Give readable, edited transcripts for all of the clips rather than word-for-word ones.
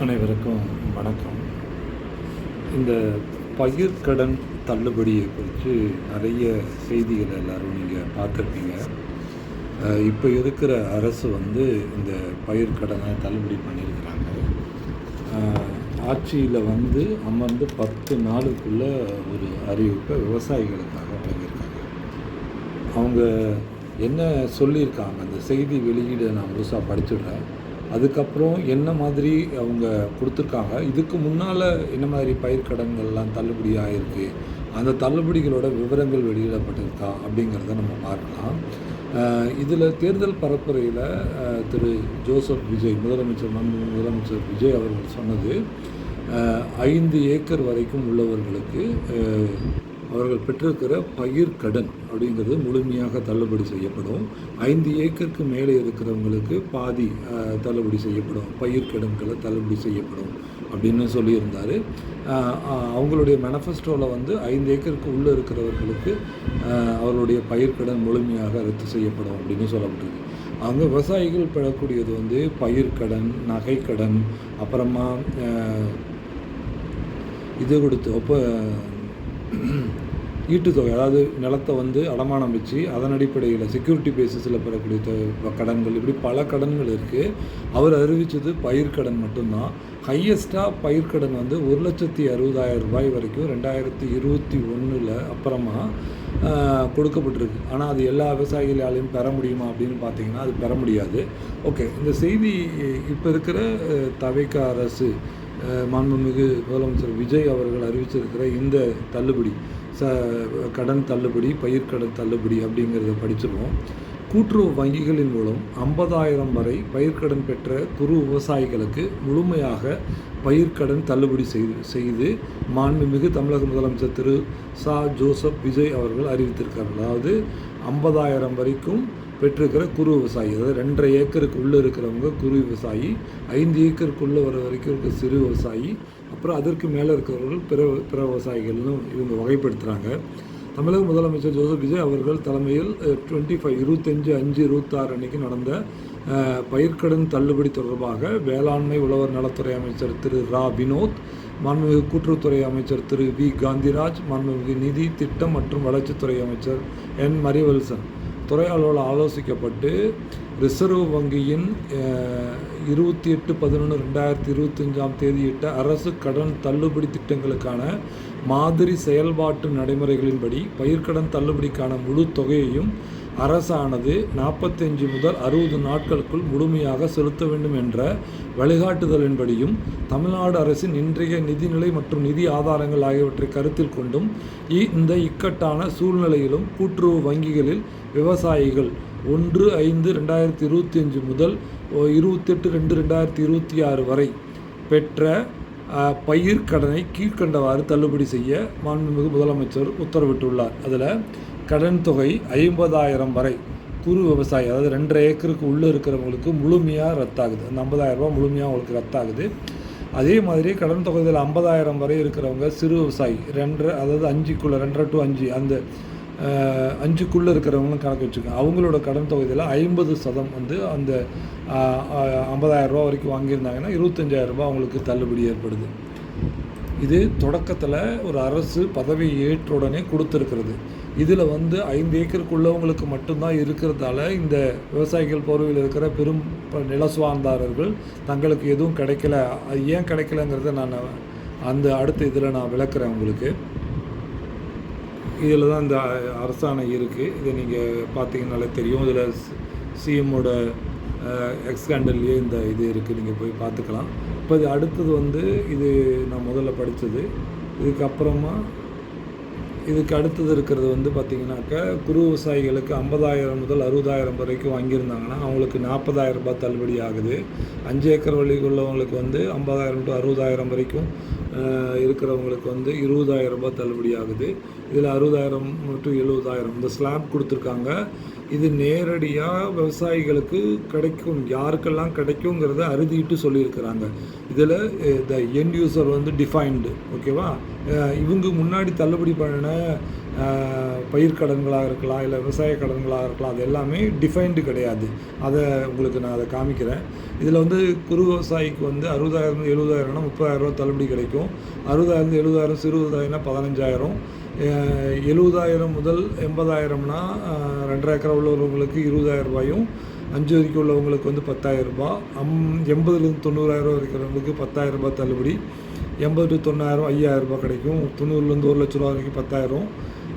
அனைவருக்கும் வணக்கம். இந்த பயிர்க்கடன் தள்ளுபடியை குறித்து நிறைய செய்திகளை எல்லோரும் நீங்கள் பார்த்துருப்பீங்க. இப்போ இருக்கிற அரசு இந்த பயிர்க்கடனை தள்ளுபடி பண்ணியிருக்கிறாங்க. ஆட்சியில் அமர்ந்து 10 நாளுக்குள்ளே ஒரு அறிவிப்பை விவசாயிகளுக்காக வழங்கியிருக்காங்க. அவங்க என்ன சொல்லியிருக்காங்க, அந்த செய்தி வெளியீடை நான் முழுசாக படிச்சுடுறேன். அதுக்கப்புறம் என்ன மாதிரி அவங்க கொடுத்துருக்காங்க, இதுக்கு முன்னால் என்ன மாதிரி பயிர்க்கடன்கள்லாம் தள்ளுபடி ஆகிருக்கு, அந்த தள்ளுபடிகளோட விவரங்கள் வெளியிடப்பட்டிருக்கா அப்படிங்கிறத நம்ம பார்க்கலாம். இதில் தேர்தல் பரப்புரையில் திரு ஜோசப் விஜய், முதலமைச்சர் விஜய் அவர்கள் சொன்னது 5 ஏக்கர் வரைக்கும் உள்ளவர்களுக்கு அவர்கள் பெற்றிருக்கிற பயிர்க்கடன் அப்படிங்கிறது முழுமையாக தள்ளுபடி செய்யப்படும். 5 ஏக்கருக்கு மேலே இருக்கிறவங்களுக்கு பாதி தள்ளுபடி செய்யப்படும், பயிர்க்கடன்களை தள்ளுபடி செய்யப்படும் அப்படின்னு சொல்லியிருந்தார். அவங்களுடைய மேனிஃபெஸ்டோவில் 5 ஏக்கருக்கு உள்ளே இருக்கிறவர்களுக்கு அவர்களுடைய பயிர்க்கடன் முழுமையாக ரத்து செய்யப்படும் அப்படின்னு சொல்லப்பட்டிருக்கு. அவங்க விவசாயிகள் பெறக்கூடியது பயிர்க்கடன், நகைக்கடன், அப்புறமா இது கொடுத்து ஈட்டுத்தொகை, அதாவது நிலத்தை அடமானம் வச்சு அதன் அடிப்படையில் செக்யூரிட்டி பேசிஸில் பெறக்கூடிய கடன்கள், இப்படி பல கடன்கள் இருக்குது. அவர் அறிவித்தது பயிர்க்கடன் மட்டும்தான். ஹையஸ்ட்டாக பயிர்க்கடன் 1,60,60,000 ரூபாய் வரைக்கும் 2021 அப்புறமா கொடுக்கப்பட்டிருக்கு. ஆனால் அது எல்லா விவசாயிகளாலையும் பெற முடியுமா அப்படின்னு பார்த்தீங்கன்னா அது பெற முடியாது. ஓகே, இந்த செய்தி இப்போ இருக்கிற தவிக அரசு, மாண்புமிகு முதலமைச்சர் விஜய் அவர்கள் அறிவிச்சிருக்கிற இந்த தள்ளுபடி, கடன் தள்ளுபடி, பயிர்க்கடன் தள்ளுபடி அப்படிங்கிறத படிச்சிருவோம். கூட்டுறவு வங்கிகளின் மூலம் 50,000 வரை பயிர்க்கடன் பெற்ற குறு விவசாயிகளுக்கு முழுமையாக பயிர்க்கடன் தள்ளுபடி செய்து மாண்புமிகு தமிழக முதலமைச்சர் திரு ஜோசப் விஜய் அவர்கள் அறிவித்திருக்கார். அதாவது 50,000 வரைக்கும் பெற்றிருக்கிற குறு விவசாயி, அதாவது 2.5 ஏக்கருக்கு உள்ளே இருக்கிறவங்க குறு விவசாயி, 5 ஏக்கருக்குள்ளே வர வரைக்கும் இருக்க சிறு விவசாயி, அப்புறம் அதற்கு மேலே இருக்கிறவர்கள் பிற விவசாயிகள்னு இவங்க வகைப்படுத்துகிறாங்க. தமிழக முதலமைச்சர் ஜோசப் விஜய் அவர்கள் தலைமையில் 25/5/26 அன்னைக்கு நடந்த பயிர்க்கடன் தள்ளுபடி தொடர்பாக வேளாண்மை உழவர் நலத்துறை அமைச்சர் திரு வினோத், மாண்புமிகு கூட்டுறவுத்துறை அமைச்சர் திரு காந்திராஜ், மாண்புமிகு நிதி திட்டம் மற்றும் வளர்ச்சித்துறை அமைச்சர் மரியவல்சன் துறையாளோடு ஆலோசிக்கப்பட்டு ரிசர்வ் வங்கியின் 28/11/2025 தேதியிட்ட அரசு கடன் தள்ளுபடி திட்டங்களுக்கான மாதிரி செயல்பாட்டு நடைமுறைகளின்படி பயிர்க்கடன் தள்ளுபடிக்கான முழு தொகையையும் அரசானது 45 முதல் 60 நாட்களுக்குள் முழுமையாக செலுத்த வேண்டும் என்ற வழிகாட்டுதலின்படியும் தமிழ்நாடு அரசின் இன்றைய நிதிநிலை மற்றும் நிதி ஆதாரங்கள் ஆகியவற்றை கருத்தில் கொண்டும் இந்த இக்கட்டான சூழ்நிலையிலும் கூட்டுறவு வங்கிகளில் விவசாயிகள் 1/5/2025 முதல் 28/2/2026 வரை பெற்ற பயிர்க்கடனை கீழ்கண்டவாறு தள்ளுபடி செய்ய மாண்புமிகு முதலமைச்சர் உத்தரவிட்டுள்ளார். அதில் கடன் தொகை 50,000 வரை குறு விவசாயி, அதாவது 2.5 ஏக்கருக்கு உள்ளே இருக்கிறவங்களுக்கு முழுமையாக ரத்தாகுது. அந்த 50,000 ரூபா முழுமையாக அவங்களுக்கு ரத்தாகுது. அதே மாதிரி கடன் தொகை 50,000 வரை இருக்கிறவங்க சிறு விவசாயி, அதாவது 5க்குள்ளே 2.5 to 5 அந்த 5க்குள்ளே இருக்கிறவங்களும் கணக்கு வச்சுக்கோங்க. அவங்களோட கடன் தொகையில் 50% அந்த 50,000 ரூபா வரைக்கும் வாங்கியிருந்தாங்கன்னா 25,000 ரூபா அவங்களுக்கு தள்ளுபடி ஏற்படுது. இது தொடக்கத்தில் ஒரு அரசு பதவி ஏற்ற உடனே கொடுத்துருக்கிறது. இதில் 5 ஏக்கருக்குள்ளவங்களுக்கு மட்டும்தான் இருக்கிறதால இந்த விவசாயிகள் போர்வையில் இருக்கிற பெரும் நிலசுவார்ந்தாரர்கள் தங்களுக்கு எதுவும் கிடைக்கல. அது ஏன் கிடைக்கலங்கிறத நான் அந்த அடுத்த இதில் நான் விளக்குறேன் உங்களுக்கு. இதில் தான் இந்த அரசாணை இருக்குது. இதை நீங்கள் பார்த்தீங்கன்னாலே தெரியும். இதில் சிஎம்மோட எக்ஸ்கேண்டல்லையே இந்த இது இருக்குது, நீங்கள் போய் பார்த்துக்கலாம். இப்போ இது அடுத்தது இது நான் முதல்ல படித்தது. இதுக்கு அடுத்தது இருக்கிறது பார்த்திங்கனாக்கா, குறு விவசாயிகளுக்கு 50,000 முதல் 60,000 வரைக்கும் வாங்கியிருந்தாங்கன்னா அவங்களுக்கு 40,000 ரூபாய் தள்ளுபடி ஆகுது. 5 ஏக்கர் வழிக்கு உள்ளவங்களுக்கு 50,000 to 60,000 வரைக்கும் இருக்கிறவங்களுக்கு 20,000 ரூபாய் தள்ளுபடி ஆகுது. இதில் 60,000 to 70,000 இந்த ஸ்லாப் கொடுத்துருக்காங்க. இது நேரடியாக விவசாயிகளுக்கு கிடைக்கும், யாருக்கெல்லாம் கிடைக்குங்கிறத அறுதிட்டு சொல்லியிருக்கிறாங்க. இதில் த எண்ட் யூசர் டிஃபைன்டு, ஓகேவா. இவங்க முன்னாடி தள்ளுபடி பண்ணின பயிர்க்கடன்களாக இருக்கலாம், இல்லை விவசாய கடன்களாக இருக்கலாம், அது எல்லாமே டிஃபைன்டு கிடையாது. அதை உங்களுக்கு நான் அதை காமிக்கிறேன். இதில் வந்து குறு விவசாயிக்கு வந்து 60,000 70,000னா 30,000 தள்ளுபடி கிடைக்கும். 60,000 70,000 சிறு விவசாயினா 15,000, 70,000 முதல் 80,000னா 2.5 ஏக்கரா உள்ளவங்களுக்கு 20,000 ரூபாயும், 5 வரைக்கும் உள்ளவங்களுக்கு வந்து 10,000 ரூபாய், 80,000 90,000 இருக்கிறவங்களுக்கு 10,000 ரூபாய் தள்ளுபடி, 80 to 90,000 5,000 ரூபாய் கிடைக்கும், 90,000 1 லட்ச ரூபா வரைக்கும் 10,000.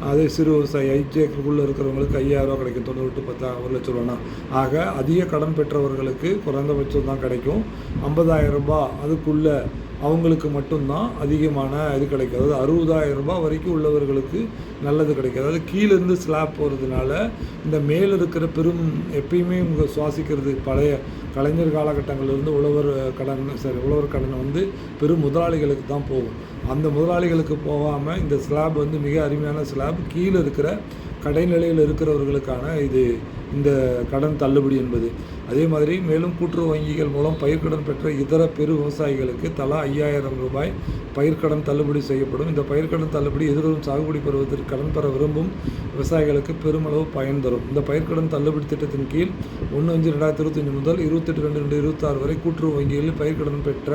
அதே சிறு விவசாயி 5 ஏக்கருக்குள்ளே இருக்கிறவங்களுக்கு 5,000 ரூபா கிடைக்கும், 90 to 10 1 லட்ச ரூபானா. ஆக அதிக கடன் பெற்றவர்களுக்கு குறைந்தபட்சம் தான் கிடைக்கும். 50,000 ரூபாய் அதுக்குள்ளே அவங்களுக்கு மட்டும்தான் அதிகமான இது கிடைக்கும். அதாவது 60,000 ரூபாய் வரைக்கும் உள்ளவர்களுக்கு நல்லது கிடைக்கும். அதாவது கீழேருந்து ஸ்லாப் போகிறதுனால இந்த மேலே இருக்கிற எப்பயுமே உங்கள் சுவாசிக்கிறது பழைய கலைஞர் காலகட்டங்களிலிருந்து உழவர் கடனை வந்து பெரும் முதலாளிகளுக்கு தான் போகும். அந்த முதலாளிகளுக்கு போகாமல் இந்த ஸ்லாப் வந்து மிக அருமையான ஸ்லாப். கீழே இருக்கிற கடைநிலையில் இருக்கிறவர்களுக்கான இந்த கடன் தள்ளுபடி என்பது. அதே மாதிரி மேலும் கூட்டுறவு வங்கிகள் மூலம் பயிர்க்கடன் பெற்ற இதர பெரு விவசாயிகளுக்கு தலா 5,000 ரூபாய் பயிர்க்கடன் தள்ளுபடி செய்யப்படும். இந்த பயிர்க்கடன் தள்ளுபடி எதிர்வரும் சாகுபடி பருவத்திற்கு கடன் பெற விரும்பும் விவசாயிகளுக்கு பெருமளவு பயன் தரும். இந்த பயிர்க்கடன் தள்ளுபடி திட்டத்தின் கீழ் 1/5/2025 முதல் 28/2/2026 வரை கூட்டுறவு வங்கிகளில் பயிர்க்கடன் பெற்ற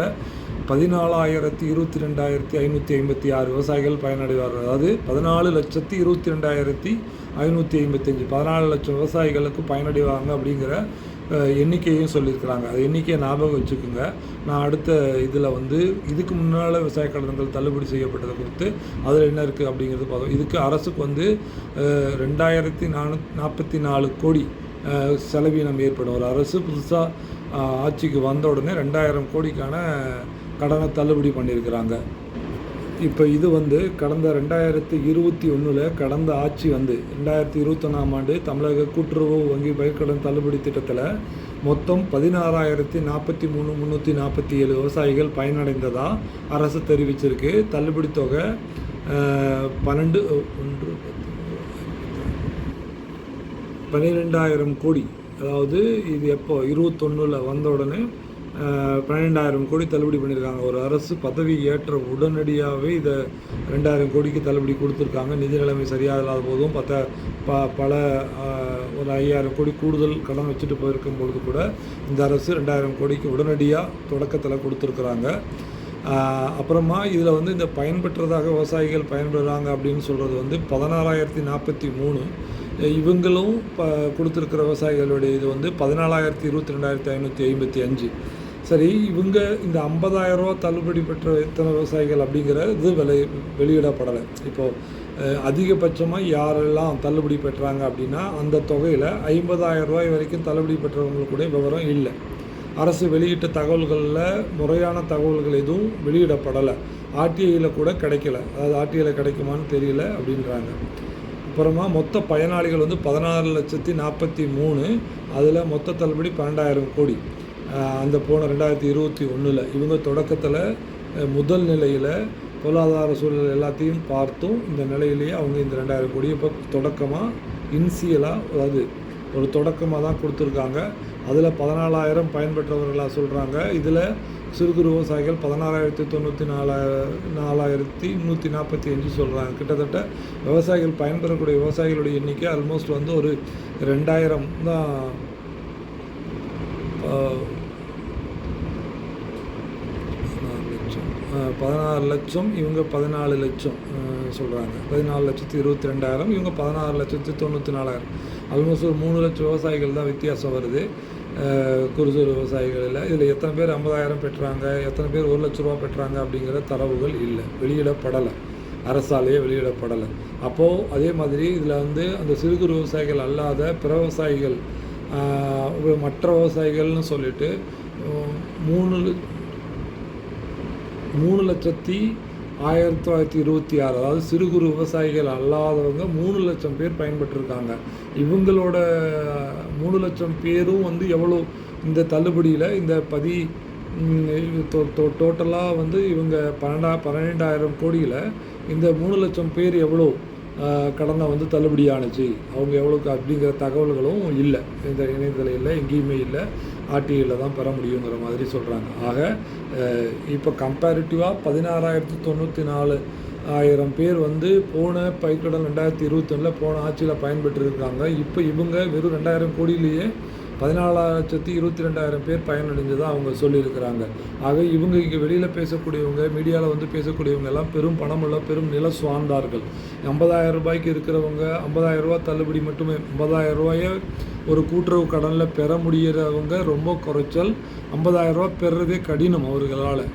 14,22,556 விவசாயிகள் பயனடைவார்கள். அதாவது 14,22,555 14 லட்சம் விவசாயிகளுக்கு பயனடைவாங்க அப்படிங்கிற எண்ணிக்கையும் சொல்லியிருக்கிறாங்க. அது எண்ணிக்கையை ஞாபகம் வச்சுக்கோங்க. நான் அடுத்த இதில் வந்து இதுக்கு முன்னால் விவசாய கடன்கள் தள்ளுபடி செய்யப்பட்டதை குறித்து அதில் என்ன இருக்குது அப்படிங்கிறது பார்த்தோம். இதுக்கு அரசுக்கு வந்து 2,444 கோடி செலவீனம் ஏற்படும். ஒரு அரசு புதுசாக ஆட்சிக்கு வந்த உடனே 2,000 கோடிக்கான கடனை தள்ளுபடி பண்ணியிருக்கிறாங்க. இப்போ இது வந்து கடந்த 2021 கடந்த ஆட்சி வந்து 2021ஆம் ஆண்டு தமிழக கூட்டுறவு வங்கி பயிர்க்கடன் தள்ளுபடி திட்டத்தில் மொத்தம் 16,043,347 விவசாயிகள் பயனடைந்ததாக அரசு தெரிவிச்சிருக்கு. தள்ளுபடி தொகை 12,000 கோடி. அதாவது இது எப்போ 21 வந்த உடனே 12,000 கோடி தள்ளுபடி பண்ணியிருக்காங்க. ஒரு அரசு பதவி ஏற்ற உடனடியாகவே இதை 2,000 கோடிக்கு தள்ளுபடி கொடுத்துருக்காங்க. நிதி நிலைமை சரியாக இல்லாத போதும் பல ஒரு 5,000 கோடி கூடுதல் கடன் வச்சுட்டு போயிருக்கும் பொழுது கூட இந்த அரசு 2,000 கோடிக்கு உடனடியாக தொடக்கத்தில் கொடுத்துருக்குறாங்க. அப்புறமா இதில் வந்து இந்த பயன்பெற்றதாக விவசாயிகள் பயன்பெறுறாங்க அப்படின்னு சொல்கிறது வந்து 16,043. இவங்களும் கொடுத்துருக்கிற விவசாயிகளுடைய இது வந்து 14,22,555. சரி, இவங்க இந்த 50,000 ரூபா தள்ளுபடி பெற்ற எத்தனை விவசாயிகள் அப்படிங்கிறது வெளியிடப்படலை. இப்போது அதிகபட்சமாக யாரெல்லாம் தள்ளுபடி பெற்றாங்க அப்படின்னா அந்த தொகையில் 50,000 ரூபாய் வரைக்கும் தள்ளுபடி பெற்றவங்களுடைய விவரம் இல்லை. அரசு வெளியிட்ட தகவல்களில் முறையான தகவல்கள் எதுவும் வெளியிடப்படலை. ஆர்டிஐயில் கூட கிடைக்கல. அதாவது ஆர்டிஐயில் கிடைக்குமான்னு தெரியல அப்படின்றாங்க. அப்புறமா மொத்த பயனாளிகள் வந்து 16,43,000. அதில் மொத்த தள்ளுபடி 12,000 கோடி. அந்த போன 2021 இவங்க தொடக்கத்தில் முதல் நிலையில் பொருளாதார சூழல் எல்லாத்தையும் பார்த்தும் இந்த நிலையிலேயே அவங்க இந்த 2,000 கோடி இப்போ தொடக்கமாக இன்சியலாக, அதாவது ஒரு தொடக்கமாக தான் கொடுத்துருக்காங்க. அதில் 14,000 பயன்பெற்றவர்களாக சொல்கிறாங்க. இதில் சிறு குறு விவசாயிகள் 16,94,145 சொல்கிறாங்க. கிட்டத்தட்ட விவசாயிகள் பயன்பெறக்கூடிய விவசாயிகளுடைய எண்ணிக்கை ஆல்மோஸ்ட் வந்து ஒரு 2,000 தான். 16 லட்சம், இவங்க 14 லட்சம் சொல்கிறாங்க. 14,22,000, இவங்க 16,94,000. ஆல்மோஸ்ட் ஒரு 3 லட்சம் விவசாயிகள் தான் வித்தியாசம் வருது குறு சிறு விவசாயிகளில். இதில் எத்தனை பேர் 50,000 பெற்றாங்க, எத்தனை பேர் 1 லட்ச ரூபா பெற்றாங்க அப்படிங்கிற தரவுகள் இல்லை, வெளியிடப்படலை, அரசாலேயே வெளியிடப்படலை. அப்போது அதே மாதிரி இதில் வந்து அந்த சிறு குறு விவசாயிகள் அல்லாத பிற விவசாயிகள், மற்ற விவசாயிகள்னு சொல்லிட்டு 3,01,926, அதாவது சிறு குறு விவசாயிகள் அல்லாதவங்க 3 லட்சம் பேர் பயன்பெற்றிருக்காங்க. இவங்களோட 3 லட்சம் பேரும் வந்து எவ்வளோ இந்த தள்ளுபடியில் இந்த டோட்டலாக வந்து இவங்க 12,000 கோடியில் இந்த 3 லட்சம் பேர் எவ்வளோ கடனை வந்து தள்ளுபடி ஆணுச்சு, அவங்க எவ்வளோக்கு அப்படிங்கிற தகவல்களும் இல்லை, இந்த இணையதளம் எங்கேயுமே இல்லை, ஆர்டிஐயில் தான் பெற முடியுங்கிற மாதிரி சொல்கிறாங்க. ஆக இப்போ கம்பேரிட்டிவாக 16,094 1000 பேர் வந்து போன பயிர்க்கடன் 2021 போன ஆட்சியில் பயன்பெற்றிருக்காங்க. இப்போ இவங்க வெறும் 2000 கோடியிலேயே 14,22,000 பேர் பயனடைஞ்சதாக அவங்க சொல்லியிருக்கிறாங்க. ஆக இவங்க இங்கே வெளியில் பேசக்கூடியவங்க, மீடியாவில் வந்து பேசக்கூடியவங்க எல்லாம் பெரும் பணமுள்ள பெரும் நில சுவார்ந்தார்கள். 50,000 ரூபாய்க்கு இருக்கிறவங்க 50,000 ரூபா தள்ளுபடி மட்டுமே, 50,000 ரூபாயை ஒரு கூட்டுறவு கடனில் பெற முடிகிறவங்க ரொம்ப குறைச்சல். 50,000 ரூபா பெறுறதே கடினம் அவர்களால்.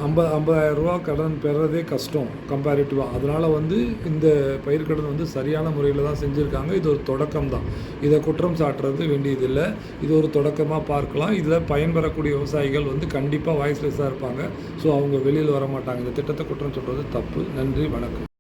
50,000 ரூபா கடன் பெறதே கஷ்டம் கம்பேரிட்டிவாக. அதனால் வந்து இந்த பயிர்க்கடன் வந்து சரியான முறையில் தான் செஞ்சுருக்காங்க. இது ஒரு தொடக்கம் தான், இதை குற்றம் சாட்டுறது வேண்டியதில்லை. இது ஒரு தொடக்கமாக பார்க்கலாம். இதில் பயன்பெறக்கூடிய விவசாயிகள் வந்து கண்டிப்பாக வாய்ஸ்லெஸ்ஸாக இருப்பாங்க. ஸோ அவங்க வெளியில் வர மாட்டாங்க. இந்த திட்டத்தை குற்றம் சொல்கிறது தப்பு. நன்றி, வணக்கம்.